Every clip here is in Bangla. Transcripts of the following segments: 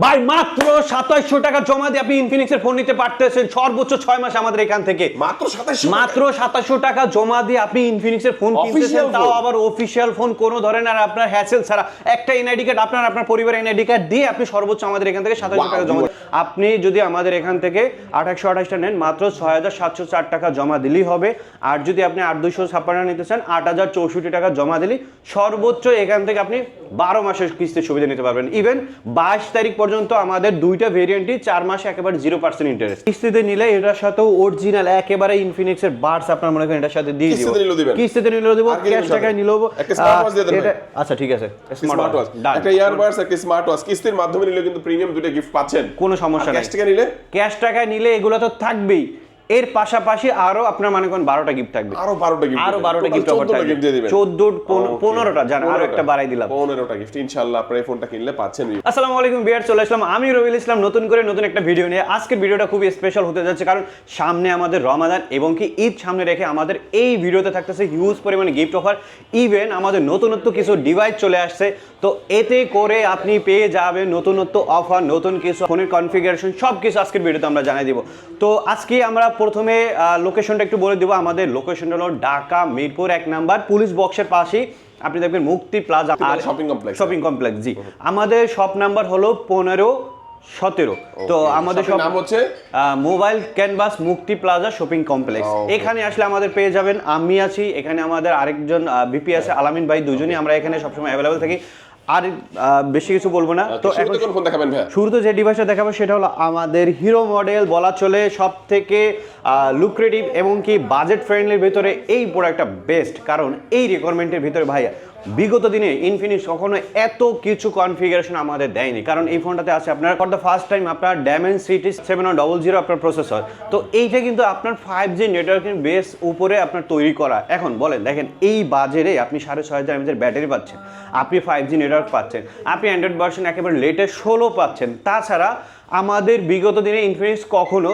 ভাই মাত্র 2700 টাকা জমা দিয়ে আপনি ইনফিনিক্সের ফোন নিতে পারতেছেন সর্বোচ্চ 6 মাস আমাদের এখান থেকে। মাত্র 2700 টাকা জমা দিয়ে আপনি ইনফিনিক্সের ফোন কিনতেছেন, তাও আবার অফিশিয়াল ফোন, কোনো ধরনের আর আপনার হ্যাসেল ছাড়া। একটা এনআইডি কার্ড আপনার পরিবারের এনআইডি কার্ড দিয়ে আপনি সর্বোচ্চ আমাদের এখান থেকে 2700 টাকা জমা। আপনি যদি আমাদের এখান থেকে 2828টা নেন মাত্র 6704 টাকা জমা দিলেই হবে। আর যদি আপনি 8256 নিতে চান 8064 টাকা জমা দিলেই সর্বোচ্চ এখান থেকে আপনি 12 মাসের কিস্তির সুবিধা নিতে পারবেন। ইভেন 22 তারিখ পর্যন্ত আমাদের দুইটা ভেরিয়েন্টই 4 মাসে একেবারে 0% ইন্টারেস্ট। কিস্তিতে নিলে এটার সাথে অরিজিনাল একেবারে ইনফিনিক্স এর বাডস আপনার মনে করেন এটার সাথে দিয়ে দিব। কিস্তিতে নিলেও দেব, ক্যাশ টাকায় নিলেও একটা স্মার্ট ওয়াচ দিয়ে দেন। আচ্ছা ঠিক আছে, স্মার্ট ওয়াচ, একটা ইয়ারবাডস, একটা স্মার্ট ওয়াচ কিস্তির মাধ্যমে নিলে কিন্তু প্রিমিয়াম দুটো গিফট পাচ্ছেন, কোনো সমস্যা নাই। ক্যাশ টাকায় নিলে এগুলো তো থাকবেই, এর পাশাপাশি আরো আপনার মনে করেন 12টা গিফট থাকবে, আরো 12টা গিফট অফার থাকবে, 14 15টা জান, আরো একটা বাড়াই দিলাম, 15টা গিফট ইনশাআল্লাহ আপনারা এই ফোনটা কিনলে পাচ্ছেন। আসসালামু আলাইকুম ভিউয়ার, চলে আসলাম আমি রবিউল ইসলাম নতুন করে নতুন একটা ভিডিও নিয়ে। আজকের ভিডিওটা খুবই স্পেশাল হতে যাচ্ছে, কারণ সামনে আমাদের রমাদান এবং কি ঈদ সামনে রেখে আমাদের এই ভিডিওতে থাকতেছে হিউজ পরিমাণে গিফট অফার। ইভেন আমাদের নতুনত্ব কিছু ডিভাইস চলে আসছে, তো এতে করে আপনি পেয়ে যাবেন নতুনত্ব অফার, নতুন কিছু ফোনের কনফিগারেশন, সব কিছু আজকের ভিডিওতে আমরা জানাই দিব। তো আজকে আমরা প্রথমে লোকেশনটা একটু বলে দেবো। আমাদের লোকেশনটা হলো ঢাকা মিরপুর 1 নাম্বার পুলিশ বক্সের পাশেই আপনি দেখবেন মুক্তি প্লাজা শপিং কমপ্লেক্স। জি, আমাদের শপ নাম্বার হলো 15-17। তো আমাদের শপ নাম হচ্ছে মোবাইল ক্যানভাস মুক্তি প্লাজা শপিং কমপ্লেক্স। এখানে আসলে আমাদের পেয়ে যাবেন, আমি আছি এখানে, আমাদের আরেকজন ভিপি আছে আলামিন ভাই, দুজনই আমরা এখানে সবসময় অ্যাভেলেবল থাকি। আর বেশি কিছু বলবো না। তো শুরুতে যে ডিভাইসটা দেখাবো সেটা হলো আমাদের হিরো মডেল, বলা চলে সব থেকে লুক্রেটিভ এবং কি বাজেট ফ্রেন্ডলির ভিতরে এই প্রোডাক্টটা বেস্ট। কারণ এই রিকোয়ারমেন্টের ভিতরে ভাইয়া বিগত দিনে ইনফিনিক্স কখনো এত কিছু কনফিগারেশন আমাদের দেয়নি। কারণ এই ফোনটাতে আছে আপনার ফর দ্য ফার্স্ট টাইম আপনার Dimensity 7100 আপনার প্রসেসর। তো এইটা কিন্তু আপনার 5G নেটওয়ার্কিং বেস উপরে আপনার তৈরি করা। এখন বলেন, দেখেন এই বাজারে আপনি 6500 mAh ব্যাটারি পাচ্ছেন, আপনি 5G নেটওয়ার্ক পাচ্ছেন, আপনি অ্যান্ড্রয়েড ভার্সন একেবারে লেটেস্ট 16 পাচ্ছেন। তাছাড়া আমাদের বিগত দিনে ইনফিনিক্স কখনো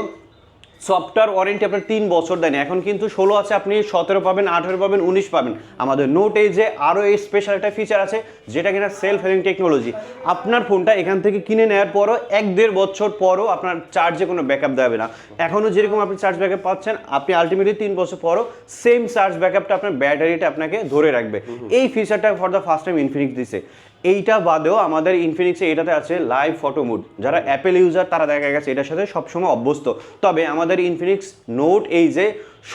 সফটওয়্যার ওয়ারেন্টি আপনার 3 বছর দেন। এখন কিন্তু 16 আছে, আপনি 17 পাবেন, 18 পাবেন, 19 পাবেন। আমাদের নোট এইজে আরও এই স্পেশাল একটা ফিচার আছে যেটা কিনা সেলফ হেলিং টেকনোলজি। আপনার ফোনটা এখান থেকে কিনে নেওয়ার পরও 1-1.5 বছর পরও আপনার চার্জে কোনো ব্যাকআপ দেবে না। এখনও যেরকম আপনি চার্জ ব্যাকআপ পাচ্ছেন, আপনি আলটিমেটলি 3 বছর পরও সেম চার্জ ব্যাকআপটা আপনার ব্যাটারিটা আপনাকে ধরে রাখবে। এই ফিচারটা for the first time Infinix দিছে। এইটা বাদেও আমাদের ইনফিনিক্সে এটাতে আছে লাইভ ফটো মুড। যারা অ্যাপেল ইউজার তারা দেখা গেছে এটার সাথে সবসময় অভ্যস্ত। তবে আমাদের ইনফিনিক্স নোট এই যে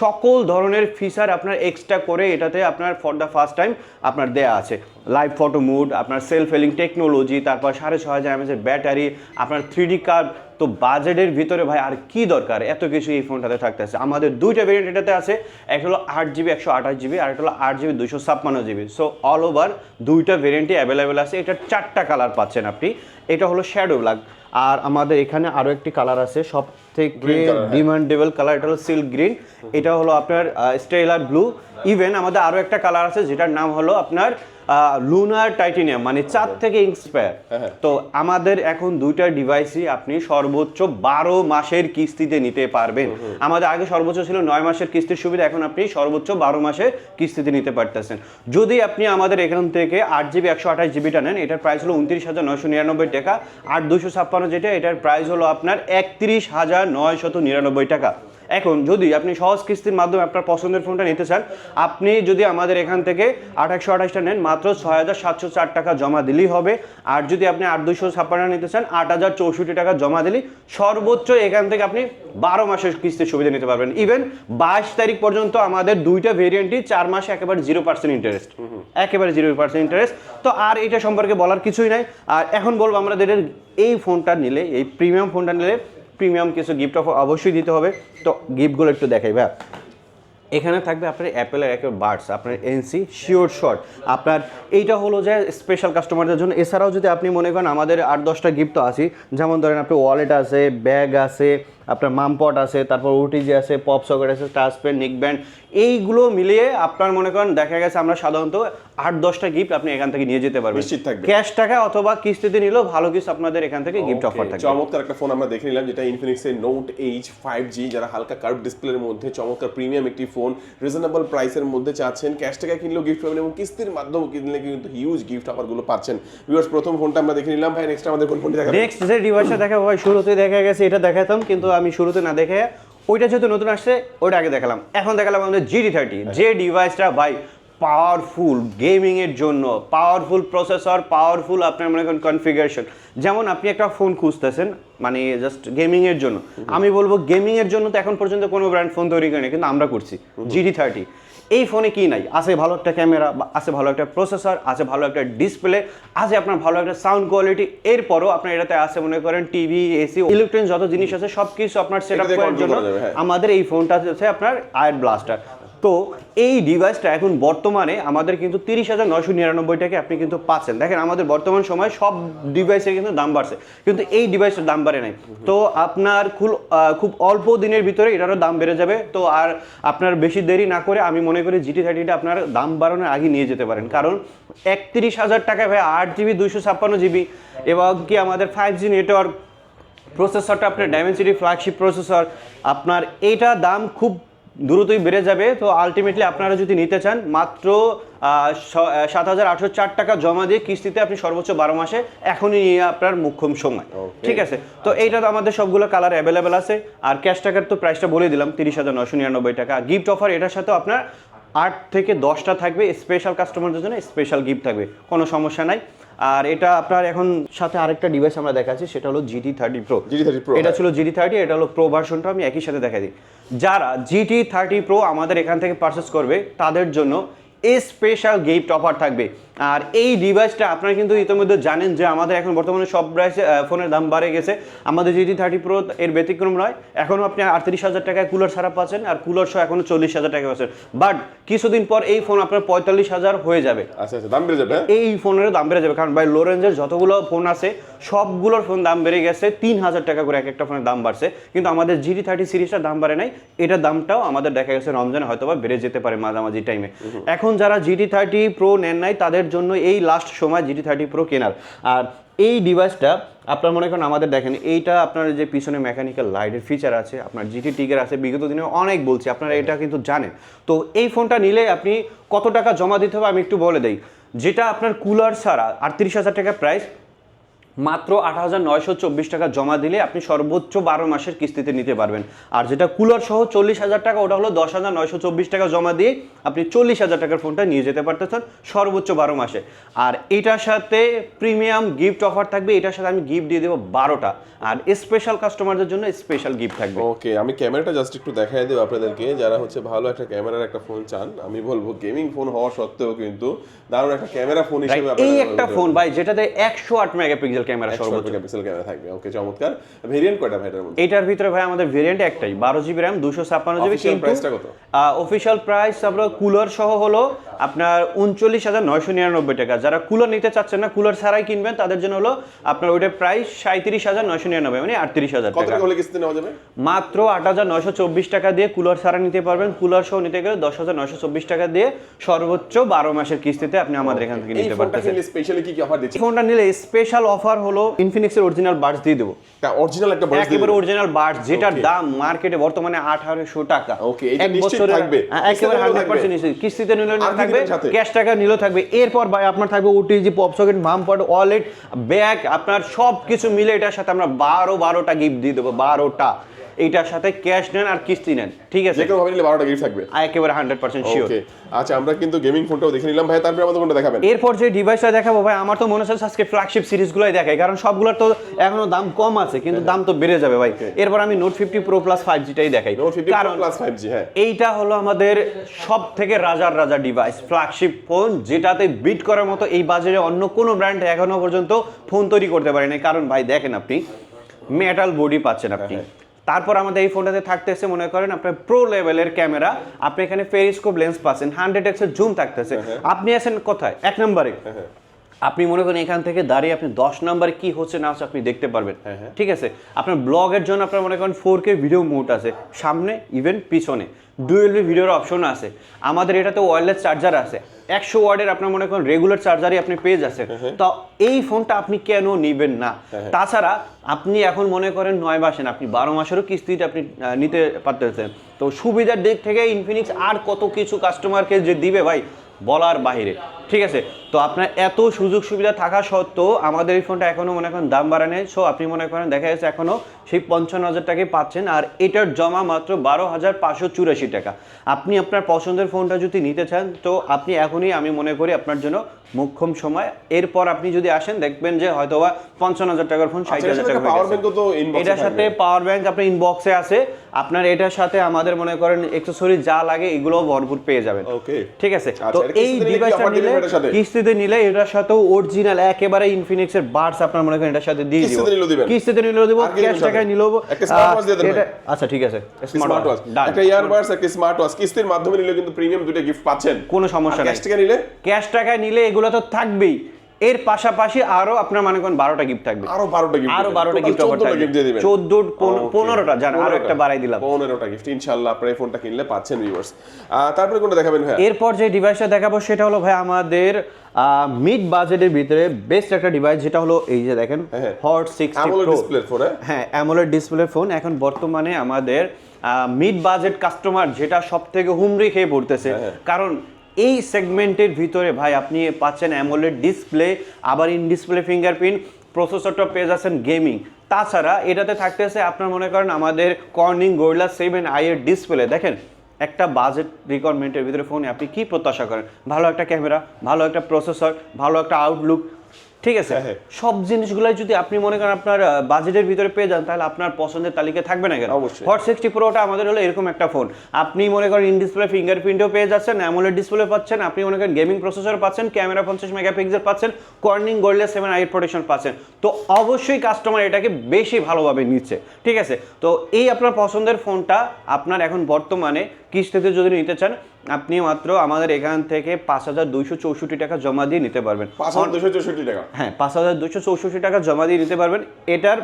সকল ধরনের ফিচার আপনার এক্সট্রা করে এটাতে আপনার ফর দ্য ফার্স্ট টাইম আপনার দেয়া আছে। লাইভ ফটো মুড, আপনার সেলফ হেলিং টেকনোলজি, তারপর 6500 mAh ব্যাটারি, আপনার 3D কার্ভ। তো বাজেটের ভিতরে ভাই আর কি দরকার, এত কিছু এই ফোনটাতে থাকতেছে। আমাদের দুইটা ভেরিয়েন্ট এটাতে আছে, একটা হলো 8GB 128GB আর একটা হলো 8GB 256GB। So all over দুইটা ভেরিয়েন্টই অ্যাভেলেবেল আছে। এটা 4টা কালার পাচ্ছেন আপনি। এটা হলো শ্যাডো ব্ল্যাক, আর আমাদের এখানে আরও একটি কালার আছে সব থেকে ডিমান্ডেবল কালার, এটা হলো সিল্ক গ্রিন, এটা হলো আপনার স্টেলার ব্লু। ইভেন আমাদের আরও একটা কালার আছে যেটার নাম হলো আপনার লুনার টাইটেনিয়াম, মানে চাঁদ থেকে ইন্সপায়ার। তো আমাদের এখন দুইটা ডিভাইসই আপনি সর্বোচ্চ 12 মাসের কিস্তিতে নিতে পারবেন। আমাদের আগে সর্বোচ্চ ছিল 9 মাসের কিস্তির সুবিধা, এখন আপনি সর্বোচ্চ 12 মাসের কিস্তিতে নিতে পারতেছেন। যদি আপনি আমাদের এখান থেকে 8GB 128GBটা নেন, এটার প্রাইস হলো 29,999 টাকা। আর 256 যেটা, এটার প্রাইস হলো আপনার 31,999 টাকা। এখন যদি আপনি সহজ কিস্তির মাধ্যমে আপনার পছন্দের ফোনটা নিতে চান, আপনি যদি আমাদের এখান থেকে 2828টা নেন মাত্র 6704 টাকা জমা দিলেই হবে। আর যদি আপনি 8256 নিতে চান 8064 টাকা জমা দিলেই সর্বোচ্চ এখান থেকে আপনি 12 মাসের কিস্তির সুবিধা নিতে পারবেন। ইভেন 22 তারিখ পর্যন্ত আমাদের দুইটা ভেরিয়েন্টই 4 মাসে একেবারে 0% ইন্টারেস্ট, একেবারে 0% ইন্টারেস্ট। তো আর এটা সম্পর্কে বলার কিছুই নাই। আর এখন বলবো আমাদের এই ফোনটা নিলে, এই প্রিমিয়াম ফোনটা নিলে প্রিমিয়াম কিছু গিফট অফার অবশ্যই দিতে হবে। তো গিফটগুলো একটু দেখাই ভাই। এখানে থাকবে আপনার অ্যাপেলের একটা বাডস, আপনার এনসি শিওর শট, আপনার এইটা হলো যে স্পেশাল কাস্টমারদের জন্য। এছাড়াও যদি আপনি মনে করেন আমাদের 8-10টা গিফট তো আছে, যেমন ধরেন আপনার ওয়ালেট আছে, ব্যাগ আছে, আপনার মামপট আছে, তারপর ওটিজি আছে, পপ সকেট আছে, টাচ পেন, নিক ব্যান্ড, এইগুলো মিলিয়ে আপনার মনে করেন দেখা গেছে আমরা সাধারণত 8-10টা গিফট আপনি এখান থেকে নিয়ে যেতে পারবেন ক্যাশ টাকা অথবা কিস্তিতে নিলেও ভালো কিছু আপনাদের এখান থেকে গিফট অফার থাকে। চমৎকার একটা ফোন আমরা দেখে নিলাম যেটা ইনফিনিক্সের নোট এইচ 5G, যারা হালকা কার্ভ ডিসপ্লের মধ্যে চমৎকার প্রিমিয়াম একটি ফোন ফোন রিজনেবল প্রাইসের মধ্যে চাচ্ছেন, ক্যাশ টাকা কিনলেও গিফট পাবেন এবং কিস্তির মাধ্যমে কিনলে কিন্তু হিউজ গিফট অফারগুলো পাচ্ছেন। ভিউয়ার্স, প্রথম ফোনটা আমরা দেখে নিলাম ভাই, নেক্সট আমাদের কোন ফোনটি দেখাবেন? নেক্সট যে ডিভাইসটা দেখাবো ভাই, শুরুতে দেখা গেছে এটা দেখাতাম, কিন্তু আমি শুরুতে না দেখে ওইটা যেহেতু নতুন আসছে ওইটা আগে দেখালাম। এখন দেখালাম আমাদের GT30, যে ডিভাইসটা ভাই পাওয়ারফুল গেমিং এর জন্য, পাওয়ারফুল প্রসেসর, পাওয়ারফুল আপনার মনে করেন কনফিগারেশন। যেমন আপনি একটা ফোন খুঁজতেছেন মানে জাস্ট গেমিং এর জন্য, আমি বলবো গেমিং এর জন্য তো এখন পর্যন্ত কোনো ব্র্যান্ড ফোন তৈরি করেনি, কিন্তু আমরা করছি GT30। এই ফোনে কি নাই, আছে ভালো একটা ক্যামেরা, আছে ভালো একটা প্রসেসর, আছে ভালো একটা ডিসপ্লে, আছে আপনার ভালো একটা সাউন্ড কোয়ালিটি। এরপরও আপনার এটাতে আছে মনে করেন টিভি, এসি, ইলেকট্রনিক যত জিনিস আছে সব কিছু আপনার সেট আপ করার জন্য আমাদের এই ফোনটা আছে আপনার আয়ার ব্লাস্টার। তো এই ডিভাইসটা এখন বর্তমানে আমাদের কিন্তু 30,999 টাকায় আপনি কিন্তু পাচ্ছেন। দেখেন আমাদের বর্তমান সময় সব ডিভাইসের কিন্তু দাম বাড়ছে, কিন্তু এই ডিভাইসের দাম বাড়ে নাই। তো আপনার খুব অল্প দিনের ভিতরে এটারও দাম বেড়ে যাবে। তো আর আপনার বেশি দেরি না করে আমি মনে করি GT30টা আপনার দাম বাড়ানোর আগে নিয়ে যেতে পারেন, কারণ 31,000 টাকায় ভাই 8GB 256GB এবং কি আমাদের 5G নেটওয়ার্ক, প্রসেসরটা আপনার ডায়মেনসিটি ফ্ল্যাগশিপ প্রসেসর, আপনার এইটা দাম খুব দ্রুতই বেড়ে যাবে। তো আলটিমেটলি আপনারা যদি নিতে চান মাত্র 7,804 টাকা জমা দিয়ে কিস্তিতে আপনি সর্বোচ্চ 12 মাসে এখনই নিয়ে আপনার মুখ্যম সময়। ঠিক আছে, তো এইটা তো আমাদের সবগুলো কালার অ্যাভেলেবেল আছে। আর ক্যাশ টাকার তো প্রাইসটা বলে দিলাম 30,999 টাকা। গিফট অফার এটার সাথেও আপনার 8 থেকে 10টা থাকবে, স্পেশাল কাস্টমারদের জন্য স্পেশাল গিফট থাকবে, কোনো সমস্যা নাই। আর এটা আপনার এখন সাথে আরেকটা ডিভাইস আমরা দেখাচ্ছি, সেটা হলো GT30 Pro। এটা ছিল GT30, এটা হলো প্রো ভার্সনটা, আমি একই সাথে দেখাই দিই। যারা GT30 Pro আমাদের এখান থেকে পারচেস করবে তাদের জন্য স্পেশাল গিফট অফার থাকবে। আর এই ডিভাইসটা আপনারা কিন্তু ইতিমধ্যে জানেন যে আমাদের এখন বর্তমানে সব ফোনের দাম বাড়ে গেছে, আমাদের GT30 Pro এর ব্যতিক্রম নয়। এখনও আপনি 38,000 টাকায় কুলার ছাড়া পাচ্ছেন, আর কুলার সহ এখনো 40,000 টাকা পাচ্ছেন। বাট কিছুদিন পর এই ফোন আপনার 45,000 হয়ে যাবে। আচ্ছা, দাম বেড়ে যাবে। এই ফোনের দাম বেড়ে যাবে, কারণ ভাই লো রেঞ্জের যতগুলো ফোন আছে সবগুলোর ফোন দাম বেড়ে গেছে, 3,000 টাকা করে এক একটা ফোনের দাম বাড়ছে, কিন্তু আমাদের GT30 সিরিজটার দাম বাড়ে নাই। এটার দামটাও আমাদের দেখা গেছে রমজানে হয়তো বা বেড়ে যেতে পারে মাঝামাঝি টাইমে। এখন যারা GT30 Pro নেন নাই তাদের জন্য এই লাস্ট সময় GT30 Pro কেনার। আর এই ডিভাইসটা আপনার মনে করেন আমাদের দেখেন, এইটা আপনার যে পিছনে মেকানিক্যাল লাইটের ফিচার আছে, আপনার GT টিগার আছে, বিগত দিনে অনেক বলছি, আপনারা এটা কিন্তু জানেন। তো এই ফোনটা নিলে আপনি কত টাকা জমা দিতে হবে আমি একটু বলে দেই। যেটা আপনার কুলার ছাড়া 38,000 টাকা প্রাইস, মাত্র 8,924 টাকা জমা দিলে আপনি সর্বোচ্চ 12 মাসের কিস্তিতে নিতে পারবেন। আর যেটা কুলার সহ 40,000 টাকা, ওটা হলো 10,924 টাকা জমা দিয়ে আপনি 40,000 টাকার ফোনটা নিয়ে যেতে পারতেছেন সর্বোচ্চ 12 মাসে। আর এটার সাথে প্রিমিয়াম গিফট অফার থাকবে, এটার সাথে আমি গিফট দিয়ে দেবো 12টা, আর স্পেশাল কাস্টমারদের জন্য স্পেশাল গিফট থাকবে। ওকে, আমি ক্যামেরাটা জাস্ট একটু দেখাই দেব আপনাদেরকে, যারা হচ্ছে ভালো একটা ক্যামেরার একটা ফোন চান। আমি বলবো গেমিং ফোন হওয়া সত্ত্বেও কিন্তু দারুণ একটা ক্যামেরা ফোন হিসেবে এই একটা ফোন ভাই যেটাতে 108 মেগাপিক্সেল ক্যামেরা, সর্বোচ্চ মেগাপিক্সেল ক্যামেরা থাকবে। ওকে, চমৎকার। ভেরিয়েন্ট কয়টা ভাই এটার মধ্যে? এটার ভিতরে ভাই আমাদের ভেরিয়েন্ট একটাই, 12GB RAM 256GB। কিন্তু প্রাইসটা কত? অফিশিয়াল প্রাইস আপনার কুলার সহ হলো আপনার 39,999 টাকা। যারা কুলার নিতে চাচ্ছেন না, কুলার ছাড়াই কিনবেন, তাদের জন্য হলো আপনার ওইটার প্রাইস 37,999, মানে 38,000 টাকা। কত হলে কিস্তি নেওয়া যাবে? মাত্র 8,924 টাকা দিয়ে কুলার ছাড়া নিতে পারবেন। কুলার সহ নিতে গেলে 10,924 টাকা দিয়ে সর্বোচ্চ 12 মাসের কিস্তিতে আপনি আমাদের এখান থেকে নিতে পারতেছেন। স্পেশালি কি অফার দিচ্ছেন? ফোনটা নিলে স্পেশাল অফার হলো ইনফিনিক্সের অরিজিনাল বাডস দিয়ে দেবো। অরিজিনাল একটা বাডস, একেবারে অরিজিনাল বাডস, যেটার দাম মার্কেটে বর্তমানে 1800 টাকা। ওকে, এটা নিশ্চিত থাকবে একেবারে 100% নিশ্চিত। কিস্তিতে নিলে থাকবে, ক্যাশ টাকা নিলেও থাকবে। এরপর ভাই আপনার থাকবে ওটিজি, পপ সকেট, মামপড, ওয়ালেট, ব্যাগ, আপনার সব কিছু মিলে এটার সাথে আমরা 12টা গিফট দিয়ে দেবো। 12টা, এইটার সাথে ক্যাশ নেন আর কিস্তি নেন, ঠিক আছে? যেকোনো ভাবে নিলে 12টা গিফট থাকবে, একেবারে 100% শিওর। ওকে, আচ্ছা, আমরা কিন্তু গেমিং ফোনটাও দেখে নিলাম ভাই, তারপরে আমাদের কোনটা দেখাবেন? এরপর যে ডিভাইসটা দেখাবো ভাই, আমার তো মনে হচ্ছে আজকে ফ্ল্যাগশিপ সিরিজগুলোই দেখাই, কারণ সবগুলোর তো এখনো দাম কম আছে, কিন্তু দাম তো বেড়ে যাবে ভাই। এরপর আমি নোট 50 Pro Plus 5Gটাই দেখাই, কারণ প্লাস 5G, হ্যাঁ, এইটা হলো আমাদের সব থেকে রাজার রাজা ডিভাইস, ফ্ল্যাগশিপ ফোন, যেটাতে বিট করার মতো এই বাজারে অন্য কোনো ব্র্যান্ড এখনো পর্যন্ত ফোন তৈরি করতে পারেনি। কারণ ভাই দেখেন, আপনি মেটাল বডি পাচ্ছেন আপনি। তারপর আমাদের এই ফোনটাতে থাকতেছে মনে করেন আপনার প্রো লেভেলের ক্যামেরা, আপনি এখানে পেরিস্কোপ লেন্স পাচ্ছেন, 100x এর জুম থাকতেছে। আপনি আছেন কোথায়? 1 নম্বরে। আপনি মনে করেন এখান থেকে দাঁড়িয়ে আপনি 10 নম্বরে কি হচ্ছে না হচ্ছে আপনি দেখতে পারবেন, ঠিক আছে? আপনার ব্লগের জন্য আপনার মনে করেন 4K ভিডিও মোড আছে, সামনে ইভেন পিছনে ডুয়েল ভিডিওর অপশন আছে। আমাদের এটাতে ওয়্যারলেস চার্জার আছে, 100 ওয়াটের আপনার মনে করেন রেগুলার চার্জারই আপনি পেয়ে যাচ্ছেন। তো এই ফোনটা আপনি কেন নেবেন না? তাছাড়া আপনি এখন মনে করেন 9 মাসেন, আপনি 12 মাসেরও কিস্তিতে আপনি নিতে পারতেছেন। তো সুবিধার দিক থেকে ইনফিনিক্স আর কত কিছু কাস্টমারকে যে দিবে ভাই বলার বাইরে, ঠিক আছে? তো আপনার এত সুযোগ সুবিধা থাকা সত্ত্বেও আমাদের এই ফোনটা এখনও মনে করেন দাম বাড়ানো, সো আপনি মনে করেন দেখা যাচ্ছে এখনও সেই 55,000 টাকায় পাচ্ছেন, আর এটার জমা মাত্র 12,584 টাকা। আপনি আপনার পছন্দের ফোনটা যদি নিতে চান তো আপনি এখনই, আমি মনে করি আপনার জন্য মোক্ষম সময়। এরপর আপনি যদি আসেন দেখবেন যে হয়তোবা 55,000 টাকার ফোন 60,000 টাকা। এটার সাথে পাওয়ার ব্যাংক আপনার ইনবক্সে আছে, আপনার এটার সাথে আমাদের মনে করেন অ্যাকসেসরি যা লাগে এগুলো ভরপুর পেয়ে যাবেন, ঠিক আছে? তো এই ডিভাইসটা নিলে কিস্তিতে নিলে এটার সাথে অরিজিনাল একেবারে ইনফিনিক্স এর বাডস আপনার মনে করেন এটার সাথে দিয়ে দিব, কিস্তিতে নিলেও দেব, ক্যাশ টাকায় নিলেও। আচ্ছা ঠিক আছে, স্মার্ট ওয়াচ, একটা ইয়ারবাডস, একটা স্মার্ট ওয়াচ কিস্তির মাধ্যমে নিলে কিন্তু প্রিমিয়াম দুটো গিফট পাচ্ছেন, কোনো সমস্যা নাই। ক্যাশ টাকায় নিলে এগুলো তো থাকবেই, এর পাশাপাশি আরো আপনার মনে করেন 12টা গিফট থাকবে, আরো 12টা গিফট অফার থাকবে, 14 15টা জান, আরো একটা বাড়াই দিলাম, 15টা গিফট ইনশাআল্লাহ আপনারা এই ফোনটা কিনলে পাচ্ছেন ভিউয়ার্স। তারপরে কোনটা দেখাবেন ভাই? এরপর যে ডিভাইসটা দেখাবো সেটা হলো ভাই আমাদের মিড বাজেটের ভিতরে বেস্ট একটা ডিভাইস, যেটা হলো এই যে দেখেন hot 60 AMOLED Pro display phone. হ্যাঁ, অ্যামোলেড ডিসপ্লে ফোন। এখন বর্তমানে আমাদের মিড বাজেট কাস্টমার যেটা সবথেকে হুমড়ি খেয়ে পড়তেছে, কারণ এই সেগমেন্টের ভিতরে ভাই আপনি পাচ্ছেন অ্যামোলেড ডিসপ্লে, আবার ইন ডিসপ্লে ফিঙ্গারপ্রিন্ট, প্রসেসরটা পেয়ে যাচ্ছেন গেমিং। তাছাড়া এটাতে থাকতেছে আপনার মনে করেন আমাদের কর্নিং গরিলা 7i এর ডিসপ্লে। দেখেন একটা বাজেট রিকোয়ারমেন্টের ভিতরে ফোনে আপনি কি প্রত্যাশা করেন? ভালো একটা ক্যামেরা, ভালো একটা প্রসেসর, ভালো একটা আউটলুক, ঠিক আছে? সব জিনিসগুলাই যদি আপনি মনে করেন আপনার বাজেটের ভিতরে পেয়ে যান তাহলে আপনার পছন্দের তালিকায় থাকবে না কেন? হট 60 প্রোটা আমাদের হলো এরকম একটা ফোন, আপনি মনে করেন ইন ডিসপ্লে ফিঙ্গারপ্রিন্টও পেয়ে যাচ্ছেন, অ্যামোলেড ডিসপ্লে পাচ্ছেন, আপনি মনে করেন গেমিং প্রসেসর পাচ্ছেন, ক্যামেরা 50 মেগাপিক্সেল পাচ্ছেন, কর্নিং গরিলা 7i প্রোটেকশন পাচ্ছেন। তো অবশ্যই কাস্টমার এটাকে বেশি ভালোভাবে নিচ্ছে, ঠিক আছে? তো এই আপনার পছন্দের ফোনটা আপনার এখন বর্তমানে কিস্তিতে যদি নিতে চান আপনি মাত্র আমাদের এখান থেকে 5,264 টাকা জমা দিয়ে নিতে পারবেন। 5,264 টাকা? হ্যাঁ, 5,264 টাকা জমা দিয়ে নিতে পারবেন। এটার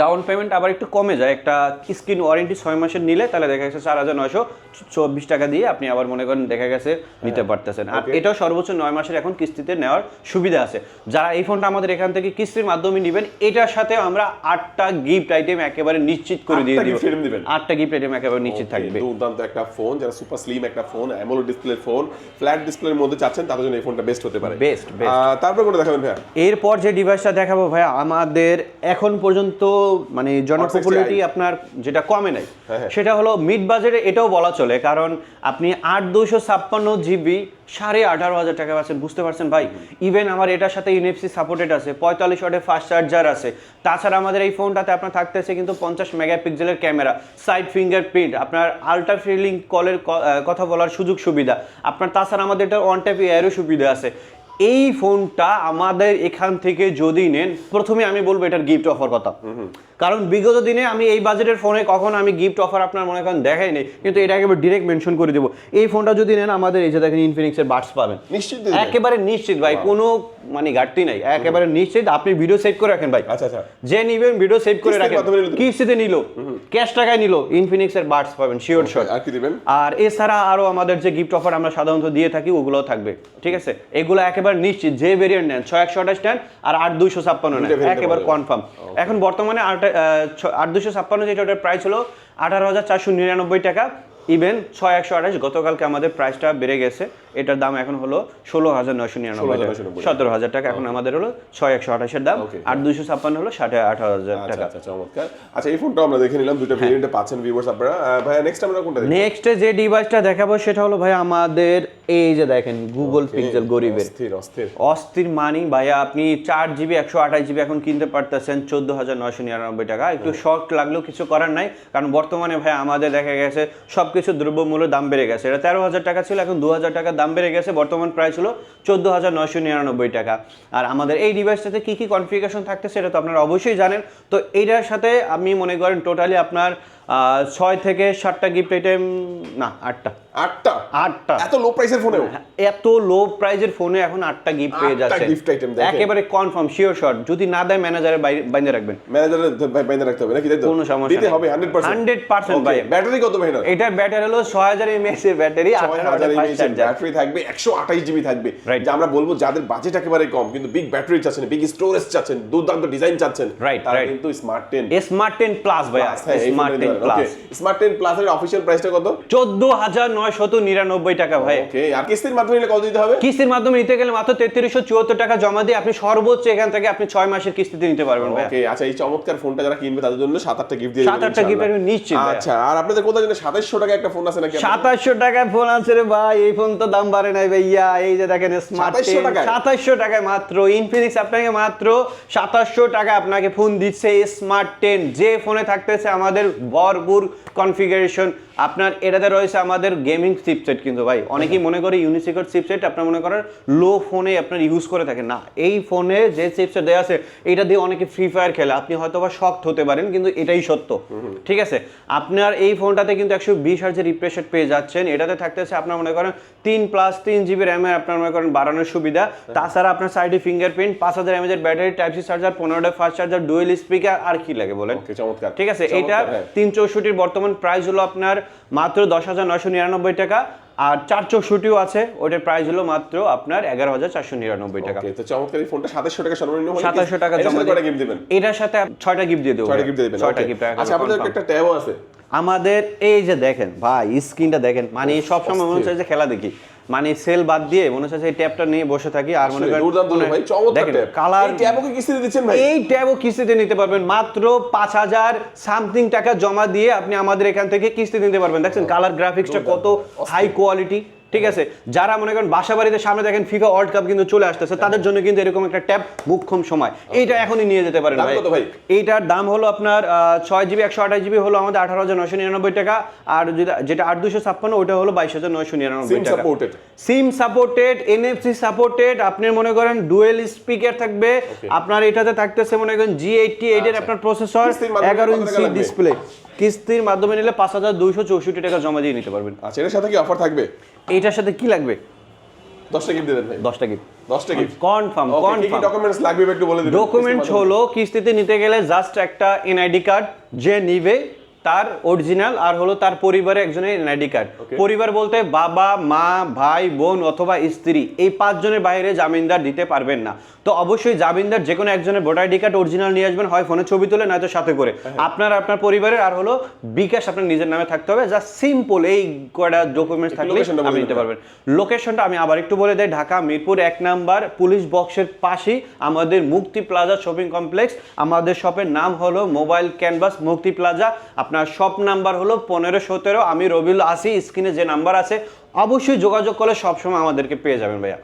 ডাউন পেমেন্ট আবার একটু কমে যায়, একটা স্ক্রিন ওয়ারেন্টি 6 মাসের নিলে তাহলে দেখা গেছে 4,924 টাকা দিয়ে আপনি আবার মনে করেন দেখা গেছে নিতে পারতেছেন। আর এটাও সর্বোচ্চ 9 মাসের এখন কিস্তিতে নেওয়ার সুবিধা আছে। যারা এই ফোনটা আমাদের এখান থেকে কিস্তির মাধ্যমে নেবেন, এটার সাথে আমরা 8টা গিফট আইটেম একেবারে নিশ্চিত করে দিয়ে দিব। 8টা গিফট আইটেম একেবারে নিশ্চিত থাকবে। দুর্দান্ত একটা ফোন, যারা সুপার স্লিম একটা phone, AMOLED display phone, flat ডিসপ্লের মধ্যে চাচ্ছেন তাদের জন্য এই ফোনটা বেস্ট হতে পারে। বেস্ট। তারপর কোনটা দেখাবেন ভাই? এরপর যে ডিভাইসটা দেখাবো ভাই আমাদের এখন পর্যন্ত মানে জনপপুলারিটি আপনার যেটা কমে নাই সেটা হলো মিড বাজেটে, এটাও বলা চলে, কারণ আপনি 8,256 জিবি 18,500 টাকা পাচ্ছেন। বুঝতে পারছেন ভাই? ইভেন আমার এটার সাথে NFC সাপোর্টেড আছে, 45 ওয়াটের ফাস্ট চার্জার আছে। তাছাড়া আমাদের এই ফোনটাতে আপনার থাকতেছে কিন্তু 50 মেগাপিক্সেলের ক্যামেরা, সাইড ফিঙ্গারপ্রিন্ট, আপনার আল্ট্রা ফ্রিলিং কলের কথা বলার সুযোগ সুবিধা আপনার। তাছাড়া আমাদের এটা ওয়ান ট্যাপ এয়ারও সুবিধা আছে। এই ফোনটা আমাদের এখান থেকে যদি নেন, প্রথমে আমি বলবো এটার গিফট অফার কথা, কারণ বিগত দিনে আমি এই বাজেটের ফোনে কখনো আমি গিফট অফার আপনার মনে করেন দেখাই নেই, কিন্তু এটা একেবারে ডিরেক্ট মেনশন করে দেবো। এই ফোনটা যদি নেন আমাদের এই যে দেখেন ইনফিনিক্সের বাডস পাবেন, নিশ্চিত, একেবারে নিশ্চিত ভাই, কোনো মানে ঘাটতি নাই, একেবারে নিশ্চিত। আপনি ভিডিও সেভ করে রাখেন ভাই, যে নিবেন ভিডিও সেভ করে রাখেন, কিস্তিতে নিল, ক্যাশ টাকায় নিল, ইনফিনিক্সের বাডস পাবেন শিওর শট। আর কি দিবেন? আর এছাড়া আরো আমাদের যে গিফট অফার আমরা সাধারণত দিয়ে থাকি ওগুলোও থাকবে, ঠিক আছে? এগুলো একেবারে নিশ্চিত, যে ভেরিয়েন্ট নেন 6128 নেন আর 8256 নেন, একেবারে কনফার্ম। এখন বর্তমানে 8256 যেটা ওটার প্রাইস হলো 18,499 টাকা। ইভেন 6128 গতকালকে আমাদের প্রাইসটা বেড়ে গেছে, এটার দাম এখন হলো 16,999 টাকা, 17,000 টাকা এখন আমাদের হলো 6128 এর দাম, আর 256 হলো 18,500 টাকা। চমৎকার। আচ্ছা, এই ফোনটা আমরা দেখে নিলাম, দুটো ভেরিয়েন্টে পাচ্ছেন ভিউয়ার্স আপনারা। ভাই নেক্সট আমরা কোনটা দেখব? নেক্সট যে ডিভাইসটা দেখাবো সেটা হলো ভাই আমাদের এই যে দেখেন গুগল পিক্সেল গরিবের, অস্থির মানি ভাইয়া। আপনি 4GB 128GB এখন কিনতে পারতেছেন 14,999 টাকা। একটু শর্ট লাগলেও কিছু করার নাই, কারণ বর্তমানে ভাই আমাদের দেখা গেছে সবকিছু দ্রব্যমূল্যের দাম বেড়ে গেছে। এটা 13,000 টাকা ছিল, এখন 2,000 টাকা দাম বেড়ে গেছে, বর্তমান প্রাইস হলো 14,999 টাকা। আর আমাদের এই ডিভাইসটাতে কি কি কনফিগারেশন থাকতেছে সেটা তো আপনারা অবশ্যই জানেন। তো এইটার সাথে আমি মনে করেন টোটালি আপনার 6 থেকে 7টা গিফট আইটেম, না 8টা। 8টা এত লো প্রাইসের ফোনেও এত লো প্রাইজের ফোনে এখন 8টা গিফট পেয়ে 8টা যাচ্ছে gift item দেখেন। একেবারে কনফার্ম শিওর শট, যদি না দেয় ম্যানেজারে বাইরে রাখবেন, ম্যানেজারের বাইরে রাখতে হবে নাকি, তাই তো? কোনো সমস্যা দিতে নেই। হবে 100%। 100% ভাই। ব্যাটারি কত ভাই না? এটার ব্যাটারি হলো 6000 mAh এর ব্যাটারি, 6000 mAh চার্জার। ব্যাটারি থাকবে, 128 জিবি থাকবে। Right. যে আমরা বলবো যাদের বাজেট একেবারে কম কিন্তু বিগ ব্যাটারি চাচ্ছেন, বিগ স্টোরেজ চাচ্ছেন, দুর্দান্ত ডিজাইন চাচ্ছেন, Right, তারা right. কিন্তু স্মার্ট 10 স্মার্ট 10 প্লাস ভাইয়া, স্মার্ট 10 প্লাস স্মার্ট 10 প্লাস এর অফিশিয়াল প্রাইসটা কত? 14999 টাকা ভাই। ওকে, আর কিস্তির মাধ্যমে নিলে কত দিতে হবে? কিস্তির মাধ্যমে নিতে গেলে মাত্র 3374 টাকা জমা দিয়ে আপনি সর্বোচ্চ এখান থেকে আপনি 6 মাসের কিস্তিতে নিতে পারবেন ভাই। ওকে, আচ্ছা এই চমৎকার ফোনটা যারা কিনবে তাদের জন্য 7-8টা গিফট দিয়ে 7-8টা gift আমি নিশ্চিত ভাই। আচ্ছা, আর আপনাদের কোথায় জানেন 2700 টাকা একটা ফোন আছে নাকি? 2700 টাকায় ফোন আছে রে ভাই, এই ফোন তো দাম বাড়ে নাই ভাইয়া। এই যে দেখেন স্মার্ট 2700 টাকায়? 2700 টাকায় মাত্র ইনফিনিক্স আপনাকে মাত্র 2700 টাকা আপনাকে ফোন দিচ্ছে স্মার্ট 10, যে ফোনে থাকতেছে আমাদের ভরপুর কনফিগারেশন। আপনার এটাতে রয়েছে আমাদের গেমিং চিপসেট, কিন্তু ভাই অনেকেই মনে করে ইউনিসিকোড চিপসেট আপনার মনে করেন লো ফোনে আপনার ইউজ করে থাকেন, না এই ফোনে যে চিপসেট দেওয়া আছে এটা দিয়ে অনেকে ফ্রি ফায়ার খেলে, আপনি হয়তো বা শকড হতে পারেন কিন্তু এটাই সত্য। ঠিক আছে, আপনার এই ফোনটাতে কিন্তু 120 হার্জের রিফ্রেশ রেট পেয়ে যাচ্ছেন। এটাতে থাকতেছে আপনার মনে করেন 3+3 জিবি র্যামে আপনার মনে করেন বাড়ানোর সুবিধা। তাছাড়া আপনার সাইডে ফিঙ্গারপ্রিন্ট, 5000 mAh এর battery, type C charger, 15 fast charger, dual speaker, আর কি লাগে বলেন। ওকে, চমৎকার। ঠিক আছে, চমৎকার, এটা হ্যাঁ। 364 বর্তমান প্রাইস হলো আপনার মাত্র 10,999 টাকা, আর 464 আছে, ওটার প্রাইস হলো মাত্র আপনার 11,499 টাকা। ওকে, তো চমৎকার এই ফোনটা 2700 টাকা সর্বনিম্ন হলে 2700 টাকা জমা করে গিফট দিবেন? এটার সাথে 6টা গিফট দিয়ে দেবো। 6টা গিফট দিয়ে দিবেন। 6টা ওকে। গিফট। আচ্ছা, আপনাদের একটা ট্যাবও আছে। আমাদের এই যে দেখেন ভাই স্ক্রিনটা দেখেন, মানে সবসময় মনে হচ্ছে যে খেলা দেখি, মানে সেল বাদ দিয়ে মনে হচ্ছে এই ট্যাবটা নিয়ে বসে থাকি। আর মনে করেন দুর্দান্ত ভাই, চমৎকার ট্যাব। কালার, এই ট্যাবও কি কিস্তিতে দিচ্ছেন ভাই? এই ট্যাবও কিস্তিতে নিতে পারবেন মাত্র 5000 সামথিং টাকা জমা দিয়ে আপনি আমাদের এখান থেকে কিস্তি নিতে পারবেন। দেখছেন কালার গ্রাফিক্সটা কত হাই কোয়ালিটি। ঠিক আছে, যারা মনে করেন বাসা বাড়িতে সামনে দেখেন ফিফা ওয়ার্ল্ড কাপ কিন্তু চলে আসতেছে, তাদের জন্য কিন্তু এরকম একটা ট্যাব মুখ্যম সময়, এইটা এখনই নিয়ে যেতে পারেন দাম কত ভাই? এইটার দাম হলো আপনার 6GB 128GB হলো আমাদের 18,999 টাকা, আর যেটা 8256 ওটা হলো 22,999 টাকা। সিম সাপোর্টেড, এনএফসি সাপোর্টেড, আপনি মনে করেন ডুয়েল স্পিকার থাকবে আপনার, এটাতে থাকতেছে মনে করেন G88 এর আপনার প্রসেসর, 11 ইঞ্চি ডিসপ্লে। কিস্তির মাধ্যমে নিলে 5264 টাকা জমা দিয়ে নিতে পারবেন। আচ্ছা, এর সাথে কি অফার থাকবে? এইটার সাথে কি লাগবে? 10টা গিফট দেবেন ভাই। 10টা গিফট। 10টা গিফট কনফার্ম। কি ডকুমেন্টস লাগবে একটু বলে দিন। ডকুমেন্টস হলো কিস্তিতে নিতে গেলে জাস্ট একটা এনআইডি কার্ড, যে নিবে তার অরিজিনাল, আর হলো তার পরিবারে একজনের এনআইডি কার্ড। পরিবার বলতে বাবা, মা, ভাই, বোন অথবা স্ত্রী, এই 5 জনের বাইরে জামিনদার দিতে পারবেন না। তো অবশ্যই জামিনদার যে কোনো একজনের ভোটার আইডি কার্ড অরিজিনাল নিয়ে আসবেন, হয় ফোনে ছবি তুলে নয়তো সাথে করে। আপনার পরিবারের আর হলো বিকাশ আপনার নিজের নামে থাকতে হবে, জাস্ট সিম্পল এই কয়টা ডকুমেন্টস থাকলে আপনি নিতে পারবেন। লোকেশনটা আমি আবার একটু বলে দেই, ঢাকা মিরপুর 1 নাম্বার পুলিশ বক্সের পাশেই আমাদের মুক্তি প্লাজা শপিং কমপ্লেক্স। আমাদের শপের নাম হলো মোবাইল ক্যানভাস মুক্তি প্লাজা। আপনার শপ নাম্বার হলো 1517। আমি রবিউল আসি, স্ক্রিনে যে নাম্বার আছে অবশ্যই যোগাযোগ করলে সবসময় আমাদেরকে পেয়ে যাবেন ভাইয়া।